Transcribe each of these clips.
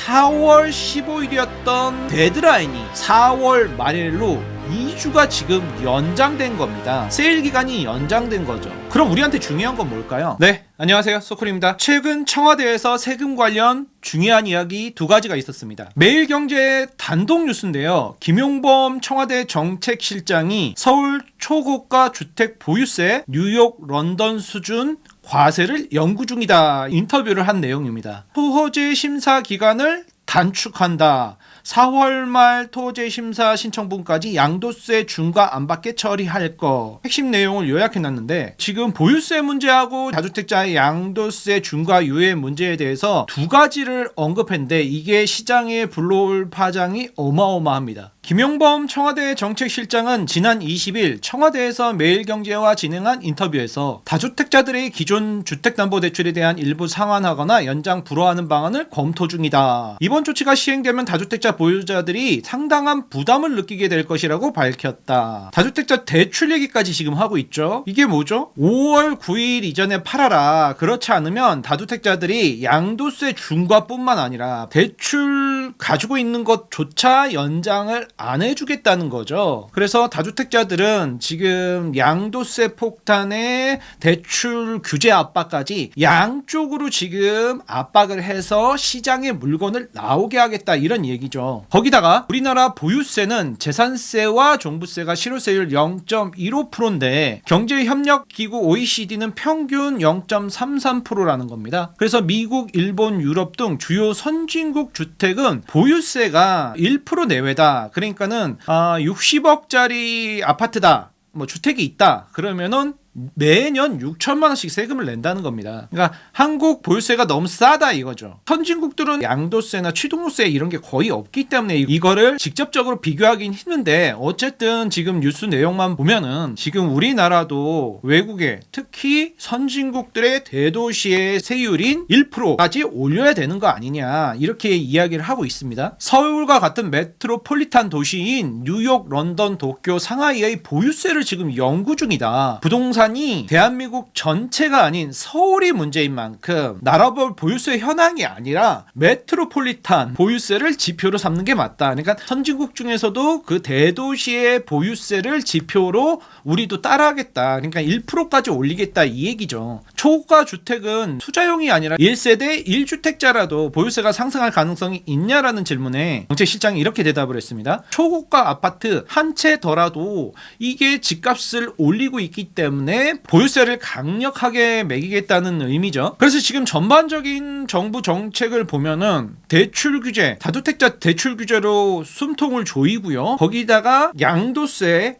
4월 15일이었던 데드라인이 4월 말일로 2주가 지금 연장된 겁니다. 세일 기간이 연장된 거죠. 그럼 우리한테 중요한 건 뭘까요? 네, 안녕하세요, 소쿨입니다. 최근 청와대에서 세금 관련 중요한 이야기 두 가지가 있었습니다. 매일경제 단독 뉴스인데요. 김용범 청와대 정책실장이 서울 초고가 주택 보유세 뉴욕, 런던 수준 과세를 연구 중이다 인터뷰를 한 내용입니다. 토호제 심사 기간을 단축한다. 4월 말 토호제 심사 신청분까지 양도세 중과 안 받게 처리할 거. 핵심 내용을 요약해놨는데 지금 보유세 문제하고 다주택자의 양도세 중과 유예 문제에 대해서 두 가지를 언급했는데 이게 시장에 불러올 파장이 어마어마합니다. 김용범 청와대 정책실장은 지난 20일 청와대에서 매일경제와 진행한 인터뷰에서 다주택자들의 기존 주택담보대출에 대한 일부 상환하거나 연장 불허하는 방안을 검토 중이다. 이번 조치가 시행되면 다주택자 보유자들이 상당한 부담을 느끼게 될 것이라고 밝혔다. 다주택자 대출 얘기까지 지금 하고 있죠. 이게 뭐죠? 5월 9일 이전에 팔아라. 그렇지 않으면 다주택자들이 양도세 중과뿐만 아니라 대출 가지고 있는 것조차 연장을 안 해주겠다는 거죠. 그래서 다주택자들은 지금 양도세 폭탄에 대출 규제 압박까지 양쪽으로 지금 압박을 해서 시장에 물건을 나오게 하겠다 이런 얘기죠. 거기다가 우리나라 보유세는 재산세와 종부세가 실효세율 0.15%인데 경제협력기구 OECD는 평균 0.33%라는 겁니다. 그래서 미국, 일본, 유럽 등 주요 선진국 주택은 보유세가 1% 내외다. 그러니까는 60억짜리 아파트다. 뭐 주택이 있다. 그러면은 매년 6천만 원씩 세금을 낸다는 겁니다. 그러니까 한국 보유세가 너무 싸다 이거죠. 선진국들은 양도세나 취득세 이런 게 거의 없기 때문에 이거를 직접적으로 비교하긴 힘든데 어쨌든 지금 뉴스 내용만 보면은 지금 우리나라도 외국에 특히 선진국들의 대도시의 세율인 1%까지 올려야 되는 거 아니냐 이렇게 이야기를 하고 있습니다. 서울과 같은 메트로폴리탄 도시인 뉴욕, 런던, 도쿄, 상하이의 보유세를 지금 연구 중이다. 부동산 대한민국 전체가 아닌 서울이 문제인 만큼 나라별 보유세 현황이 아니라 메트로폴리탄 보유세를 지표로 삼는 게 맞다. 그러니까 선진국 중에서도 그 대도시의 보유세를 지표로 우리도 따라하겠다. 그러니까 1%까지 올리겠다 이 얘기죠. 초고가 주택은 투자용이 아니라 1세대 1주택자라도 보유세가 상승할 가능성이 있냐라는 질문에 정책실장이 이렇게 대답을 했습니다. 초고가 아파트 한 채 더라도 이게 집값을 올리고 있기 때문에 보유세를 강력하게 매기겠다는 의미죠. 그래서 지금 전반적인 정부 정책을 보면은 대출 규제, 다주택자 대출 규제로 숨통을 조이고요. 거기다가 양도세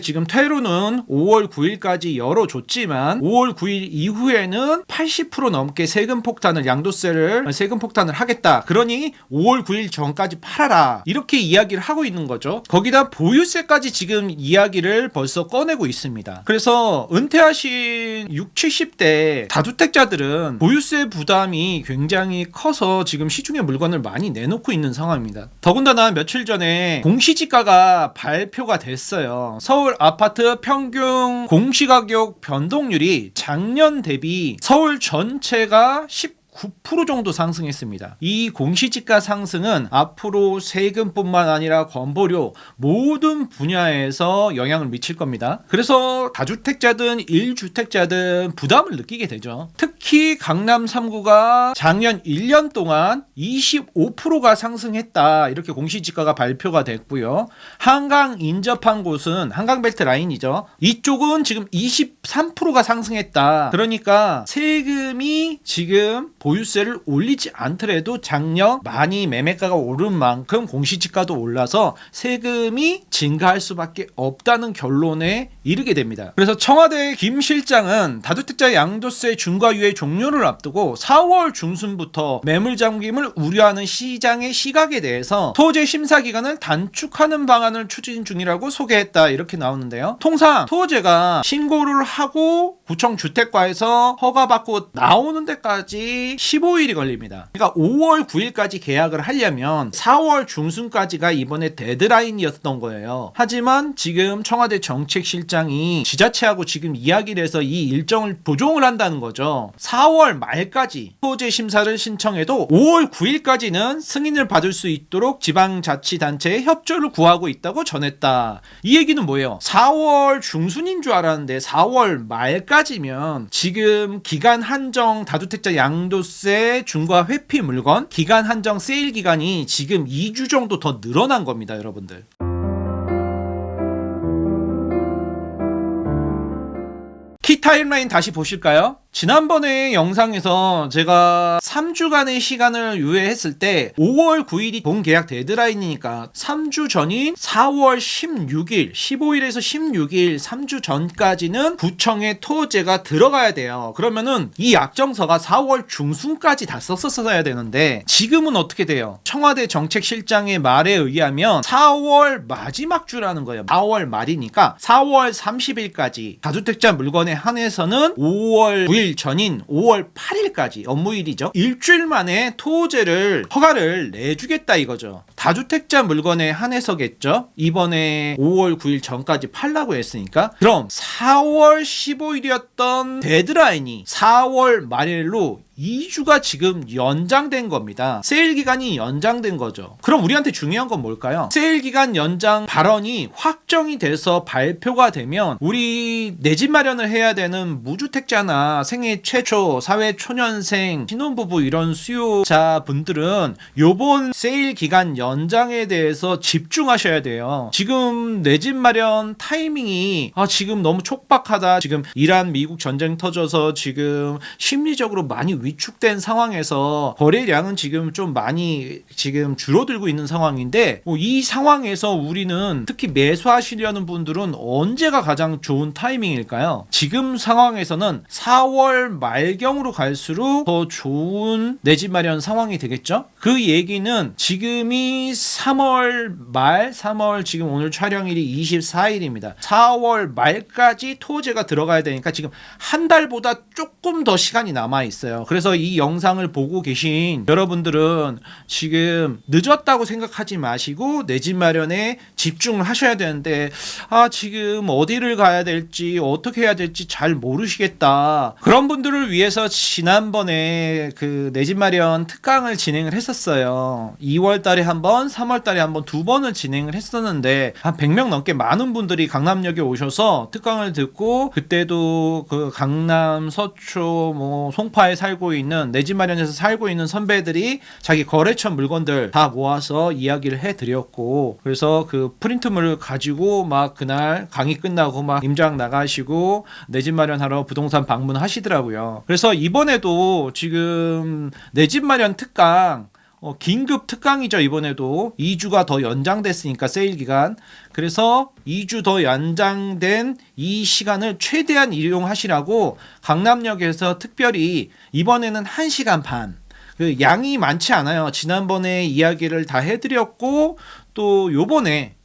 지금 퇴로는 5월 9일까지 열어줬지만 5월 9일 이후에는 80% 넘게 세금 폭탄을 하겠다. 그러니 5월 9일 전까지 팔아라. 이렇게 이야기를 하고 있는 거죠. 거기다 보유세까지 지금 이야기를 벌써 꺼내고 있습니다. 그래서 은퇴하신 60, 70대 다주택자들은 보유세 부담이 굉장히 커서 지금 시중에 물건을 많이 내놓고 있는 상황입니다. 더군다나 며칠 전에 공시지가가 발표가 됐어요. 서울 아파트 평균 공시가격 변동률이 작년 대비 서울 전체가 9% 정도 상승했습니다. 이 공시지가 상승은 앞으로 세금뿐만 아니라 건보료 모든 분야에서 영향을 미칠 겁니다. 그래서 다주택자든 1주택자든 부담을 느끼게 되죠. 특히 강남 3구가 작년 1년 동안 25%가 상승했다. 이렇게 공시지가가 발표가 됐고요. 한강 인접한 곳은 한강벨트 라인이죠. 이쪽은 지금 23%가 상승했다. 그러니까 세금이 지금 보유세를 올리지 않더라도 작년 많이 매매가가 오른 만큼 공시지가도 올라서 세금이 증가할 수밖에 없다는 결론에 이르게 됩니다. 그래서 청와대 김 실장은 다주택자 양도세 중과 유예 종료를 앞두고 4월 중순부터 매물 잠김을 우려하는 시장의 시각에 대해서 토호제 심사 기간을 단축하는 방안을 추진 중이라고 소개했다. 이렇게 나오는데요. 통상 토호제가 신고를 하고 구청 주택과에서 허가받고 나오는 데까지 15일이 걸립니다. 그러니까 5월 9일까지 계약을 하려면 4월 중순까지가 이번에 데드라인이었던 거예요. 하지만 지금 청와대 정책실장이 지자체하고 지금 이야기를 해서 이 일정을 조정을 한다는 거죠. 4월 말까지 토지 심사를 신청해도 5월 9일까지는 승인을 받을 수 있도록 지방자치단체에 협조를 구하고 있다고 전했다. 이 얘기는 뭐예요? 4월 중순인 줄 알았는데 4월 말까지면 지금 기간 한정 다주택자 양도세 중과 회피 물건 기간 한정 세일 기간이 지금 2주 정도 더 늘어난 겁니다, 여러분들. 키 타임라인 다시 보실까요? 지난번에 영상에서 제가 3주간의 시간을 유예했을 때 5월 9일이 본계약 데드라인이니까 3주 전인 4월 16일, 15일에서 16일 3주 전까지는 구청에 토지가 들어가야 돼요. 그러면은 이 약정서가 4월 중순까지 다 썼었어야 되는데 지금은 어떻게 돼요? 청와대 정책실장의 말에 의하면 4월 마지막 주라는 거예요. 4월 말이니까 4월 30일까지 다주택자 물건에 한해서는 5월 9일 전인 5월 8일까지 업무일이죠. 일주일 만에 토지를 허가를 내주겠다 이거죠. 다주택자 물건에 한해서겠죠. 이번에 5월 9일 전까지 팔라고 했으니까. 그럼 4월 15일이었던 데드라인이 4월 말일로 2주가 지금 연장된 겁니다. 세일 기간이 연장된 거죠. 그럼 우리한테 중요한 건 뭘까요? 세일 기간 연장 발언이 확정이 돼서 발표가 되면 우리 내 집 마련을 해야 되는 무주택자나 생애 최초 사회 초년생 신혼부부 이런 수요자분들은 요번 세일 기간 연장에 대해서 집중하셔야 돼요. 지금 내 집 마련 타이밍이 지금 너무 촉박하다. 지금 이란 미국 전쟁 터져서 지금 심리적으로 많이 위축된 상황에서 거래량은 지금 좀 많이 지금 줄어들고 있는 상황인데 이 상황에서 우리는 특히 매수하시려는 분들은 언제가 가장 좋은 타이밍일까요? 지금 상황에서는 4월 말경으로 갈수록 더 좋은 내 집 마련 상황이 되겠죠? 그 얘기는 지금이 3월 말 3월 지금 오늘 촬영일이 24일입니다. 4월 말까지 토지가 들어가야 되니까 지금 한 달보다 조금 더 시간이 남아 있어요. 그래서 이 영상을 보고 계신 여러분들은 지금 늦었다고 생각하지 마시고 내 집 마련에 집중을 하셔야 되는데 지금 어디를 가야 될지 어떻게 해야 될지 잘 모르시겠다. 그런 분들을 위해서 지난번에 그 내 집 마련 특강을 진행을 했었어요. 2월 달에 한 번, 3월 달에 한 번 두 번을 진행을 했었는데 한 100명 넘게 많은 분들이 강남역에 오셔서 특강을 듣고 그때도 그 강남 서초 뭐 송파에 살고 있는 내 집 마련에서 살고 있는 선배들이 자기 거래처 물건들 다 모아서 이야기를 해드렸고 그래서 그 프린트물을 가지고 막 그날 강의 끝나고 막 임장 나가시고 내 집 마련하러 부동산 방문하시더라고요. 그래서 이번에도 지금 내 집 마련 특강 긴급 특강이죠. 이번에도 2주가 더 연장됐으니까 세일 기간. 그래서 2주 더 연장된 이 시간을 최대한 이용하시라고 강남역에서 특별히 이번에는 1시간 반. 그 양이 많지 않아요. 지난번에 이야기를 다 해드렸고 또 요번에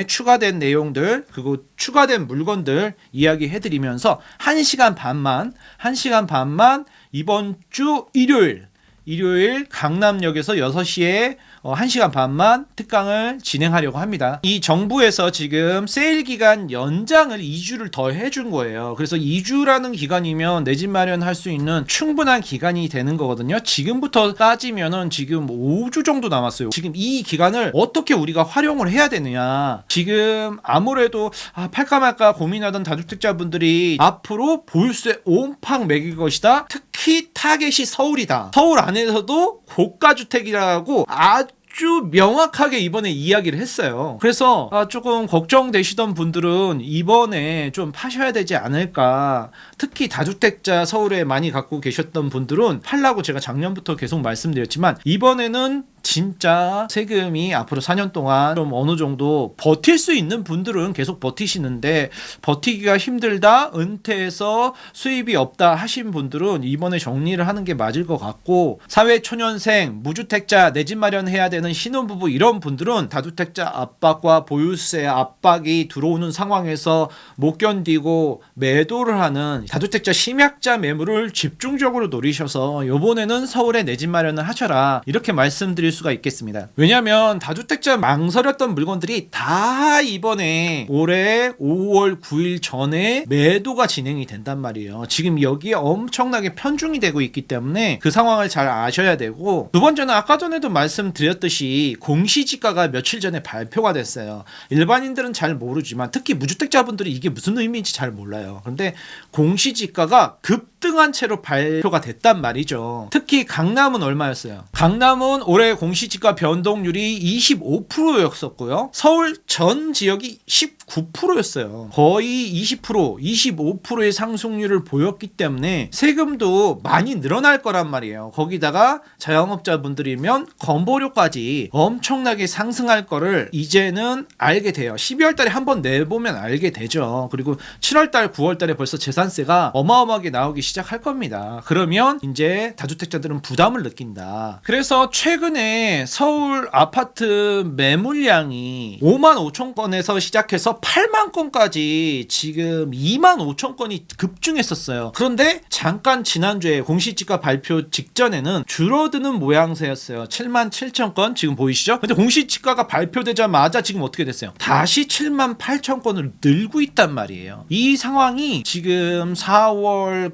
추가된 내용들 그리고 추가된 물건들 이야기해드리면서 1시간 반만 이번 주 일요일 강남역에서 6시에 1시간 반만 특강을 진행하려고 합니다. 이 정부에서 지금 세일 기간 연장을 2주를 더 해준 거예요. 그래서 2주라는 기간이면 내 집 마련할 수 있는 충분한 기간이 되는 거거든요. 지금부터 따지면은 지금 5주 정도 남았어요. 지금 이 기간을 어떻게 우리가 활용을 해야 되느냐. 지금 아무래도 팔까 말까 고민하던 다주택자분들이 앞으로 보유세 온팡 매길 것이다. 특히 타겟이 서울이다. 서울 안에서도 고가주택이라고 아주 명확하게 이번에 이야기를 했어요. 그래서 조금 걱정되시던 분들은 이번에 좀 파셔야 되지 않을까. 특히 다주택자 서울에 많이 갖고 계셨던 분들은 팔라고 제가 작년부터 계속 말씀드렸지만 이번에는 진짜 세금이 앞으로 4년 동안 좀 어느 정도 버틸 수 있는 분들은 계속 버티시는데 버티기가 힘들다, 은퇴해서 수입이 없다 하신 분들은 이번에 정리를 하는 게 맞을 것 같고, 사회초년생, 무주택자, 내 집 마련해야 되는 신혼부부 이런 분들은 다주택자 압박과 보유세 압박이 들어오는 상황에서 못 견디고 매도를 하는 다주택자 심약자 매물을 집중적으로 노리셔서 요번에는 서울에 내 집 마련을 하셔라, 이렇게 말씀드릴 수가 있겠습니다. 왜냐하면 다주택자 망설였던 물건들이 다 이번에 올해 5월 9일 전에 매도가 진행이 된단 말이에요. 지금 여기에 엄청나게 편중이 되고 있기 때문에 그 상황을 잘 아셔야 되고, 두 번째는 아까 전에도 말씀드렸듯이 공시지가가 며칠 전에 발표가 됐어요. 일반인들은 잘 모르지만 특히 무주택자분들이 이게 무슨 의미인지 잘 몰라요. 그런데 공시지가가 급등한 채로 발표가 됐단 말이죠. 특히 강남은 얼마였어요? 강남은 올해 공시지가 변동률이 25%였었고요. 서울 전 지역이 19%였어요. 거의 20%, 25%의 상승률을 보였기 때문에 세금도 많이 늘어날 거란 말이에요. 거기다가 자영업자분들이면 건보료까지 엄청나게 상승할 거를 이제는 알게 돼요. 12월 달에 한번 내보면 알게 되죠. 그리고 7월 달, 9월 달에 벌써 재산세가 어마어마하게 나오기 시작할 겁니다. 그러면 이제 다주택자들은 부담을 느낀다. 그래서 최근에 서울 아파트 매물량이 5만 5천 건에서 시작해서 8만 건까지 지금 2만 5천 건이 급증했었어요. 그런데 잠깐 지난주에 공시지가 발표 직전에는 줄어드는 모양새였어요. 7만 7천 건 지금 보이시죠? 근데 공시지가가 발표되자마자 지금 어떻게 됐어요? 다시 7만 8천 건으로 늘고 있단 말이에요. 이 상황이 지금 4월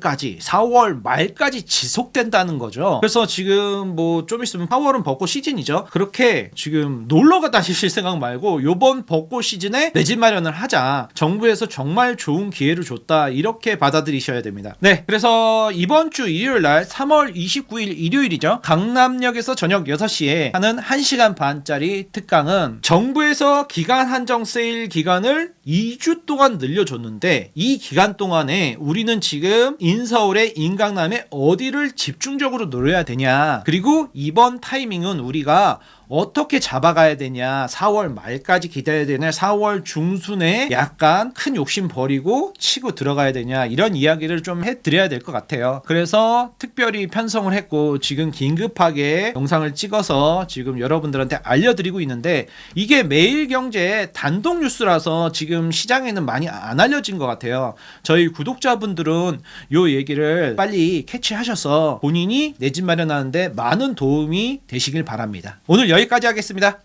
말까지 지속된다는 거죠. 그래서 지금 뭐 좀 있으면 4월은 벚꽃 시즌이죠. 그렇게 지금 놀러가 다니실 생각 말고 요번 벚꽃 시즌에 내 집 마련을 하자, 정부에서 정말 좋은 기회를 줬다, 이렇게 받아들이셔야 됩니다. 네, 그래서 이번 주 일요일 날 3월 29일 일요일이죠. 강남역에서 저녁 6시에 하는 1시간 반짜리 특강은 정부에서 기간 한정 세일 기간을 2주 동안 늘려줬는데, 이 기간 동안에 우리는 지금 인서울에 인강남에 어디를 집중적으로 노려야 되냐, 그리고 이번 타이밍은 우리가 어떻게 잡아가야 되냐, 4월 말까지 기다려야 되냐, 4월 중순에 약간 큰 욕심 버리고 치고 들어가야 되냐, 이런 이야기를 좀 해드려야 될 것 같아요. 그래서 특별히 편성을 했고 지금 긴급하게 영상을 찍어서 지금 여러분들한테 알려드리고 있는데, 이게 매일경제 단독 뉴스라서 지금 시장에는 많이 안 알려진 것 같아요. 저희 구독자분들은 요 얘기를 빨리 캐치하셔서 본인이 내 집 마련하는데 많은 도움이 되시길 바랍니다. 오늘 여기까지 하겠습니다.